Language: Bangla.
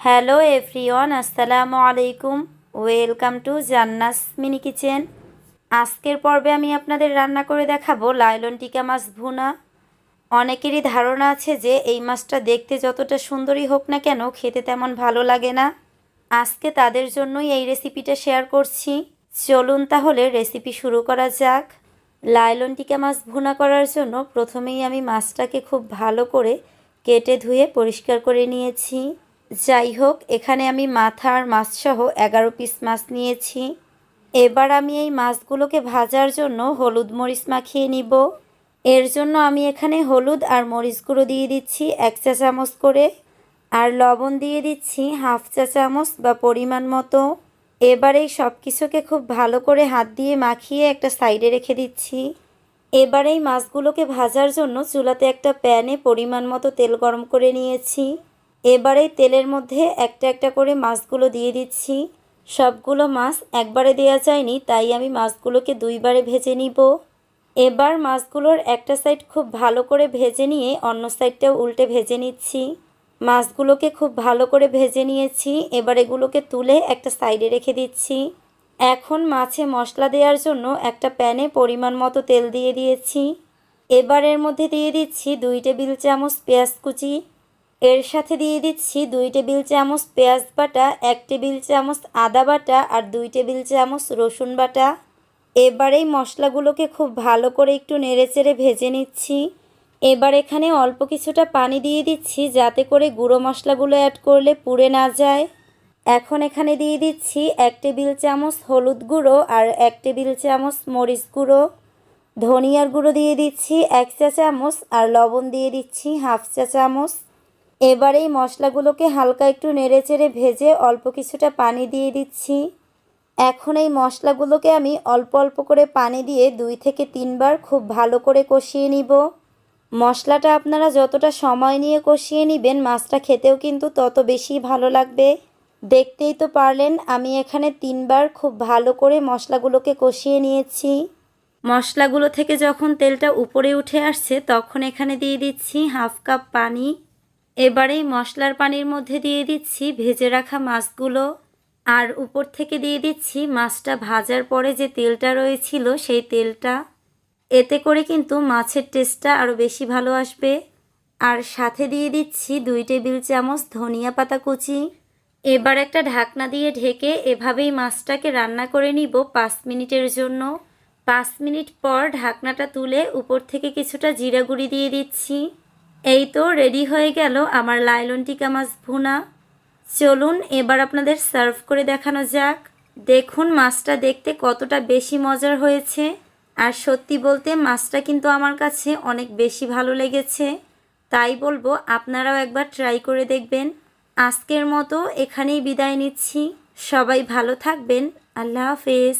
হ্যালো এভরিওয়ান, আসসালামু আলাইকুম। Welcome to জান্নাস mini kitchen. আজকের পর্বে আমি আপনাদের রান্না করে দেখাবো লাইলন টিকা মাছ ভুনা। অনেকেরই ধারণা আছে যে এই মাছটা দেখতে যতটা সুন্দরই হোক না কেন খেতে তেমন ভালো লাগে না। আজকে তাদের জন্যই এই রেসিপিটা শেয়ার করছি। চলুন তাহলে রেসিপি শুরু করা যাক। লাইলন টিকা মাছ ভুনা করার জন্য প্রথমেই আমি মাছটাকে খুব ভালো করে কেটে ধুয়ে পরিষ্কার করে নিয়েছি। যাই হোক, এখানে আমি মাথা আর মাছসহ 11 পিস মাছ নিয়েছি। এবার আমি এই মাছগুলোকে ভাজার জন্য হলুদ মরিচ মাখিয়ে নিব। এর জন্য আমি এখানে হলুদ আর মরিচ গুঁড়ো দিয়ে দিচ্ছি 1 চা চামচ করে, আর লবণ দিয়ে দিচ্ছি 1/2 চা চামচ বা পরিমাণ মতো। এবার এই সব কিছুকে খুব ভালো করে হাত দিয়ে মাখিয়ে একটা সাইডে রেখে দিচ্ছি। এবার এই মাছগুলোকে ভাজার জন্য চুলাতে একটা প্যানে পরিমাণ মতো তেল গরম করে নিয়েছি। এবার এই তেলের মধ্যে একটা একটা করে মাছগুলো দিয়ে দিচ্ছি। সবগুলো মাছ একবারে দেওয়া যায়নি, তাই আমি মাছগুলোকে দুইবারে ভেজে নিব। এবার মাছগুলোর একটা সাইড খুব ভালো করে ভেজে নিয়ে অন্য সাইডটাও উল্টে ভেজে নিচ্ছি। মাছগুলোকে খুব ভালো করে ভেজে নিয়েছি। এবার এগুলোকে তুলে একটা সাইডে রেখে দিচ্ছি। এখন মাছে মশলা দেওয়ার জন্য একটা প্যানে পরিমাণ মতো তেল দিয়ে দিয়েছি। এবার এর মধ্যে দিয়ে দিচ্ছি 2 টেবিল চামচ পেঁয়াজ কুচি। এর সাথে দিয়ে দিচ্ছি 2 টেবিল চামচ পেঁয়াজ বাটা, 1 টেবিল চামচ আদা বাটা আর 2 টেবিল চামচ রসুন বাটা। এবার এই মশলাগুলোকে খুব ভালো করে একটু নেড়েচেড়ে ভেজে নিচ্ছি। এবার এখানে অল্প কিছুটা পানি দিয়ে দিচ্ছি যাতে করে গুঁড়ো মশলাগুলো অ্যাড করলে পুড়ে না যায়। এখন এখানে দিয়ে দিচ্ছি 1 টেবিল চামচ হলুদ গুঁড়ো আর 1 টেবিল চামচ মরিচ গুঁড়ো। ধনিয়ার গুঁড়ো দিয়ে দিচ্ছি 1 চা চামচ আর লবণ দিয়ে দিচ্ছি 1/2 চা চামচ। এবার এই মশলাগুলোকে হালকা একটু নেড়েচেড়ে ভেজে অল্প কিছুটা পানি দিয়ে দিচ্ছি। এখন এই মশলাগুলোকে আমি অল্প অল্প করে পানি দিয়ে 2 থেকে 3 বার খুব ভালো করে কষিয়ে নিব। মশলাটা আপনারা যতটা সময় নিয়ে কষিয়ে নেবেন মাছটা খেতেও কিন্তু তত বেশি ভালো লাগবে। দেখতেই তো পারলেন আমি এখানে 3 বার খুব ভালো করে মশলাগুলোকে কষিয়ে নিয়েছি। মশলাগুলো থেকে যখন তেলটা উপরে উঠে আসছে তখন এখানে দিয়ে দিচ্ছি 1/2 কাপ পানি। এবার এই মশলার পানির মধ্যে দিয়ে দিচ্ছি ভেজে রাখা মাছগুলো, আর উপর থেকে দিয়ে দিচ্ছি মাছটা ভাজার পরে যে তেলটা রয়েছিল সেই তেলটা। এতে করে কিন্তু মাছের টেস্টটা আরও বেশি ভালো আসবে। আর সাথে দিয়ে দিচ্ছি 2 টেবিল চামচ ধনিয়া পাতা কুচি। এবার একটা ঢাকনা দিয়ে ঢেকে এভাবেই মাছটাকে রান্না করে নিব 5 মিনিটের জন্য। 5 মিনিট পর ঢাকনাটা তুলে উপর থেকে কিছুটা জিরা গুঁড়ি দিয়ে দিচ্ছি। এই তো রেডি হয়ে গেল আমার লাইলন টিকা মাছ ভুনা। চলুন এবার আপনাদের সার্ভ করে দেখানো যাক। দেখুন মাছটা দেখতে কতটা বেশি মজার হয়েছে, আর সত্যি বলতে মাছটা কিন্তু আমার কাছে অনেক বেশি ভালো লেগেছে। তাই বলবো আপনারাও একবার ট্রাই করে দেখবেন। আজকের মতো এখানেই বিদায় নিচ্ছি। সবাই ভালো থাকবেন। আল্লাহ হাফেজ।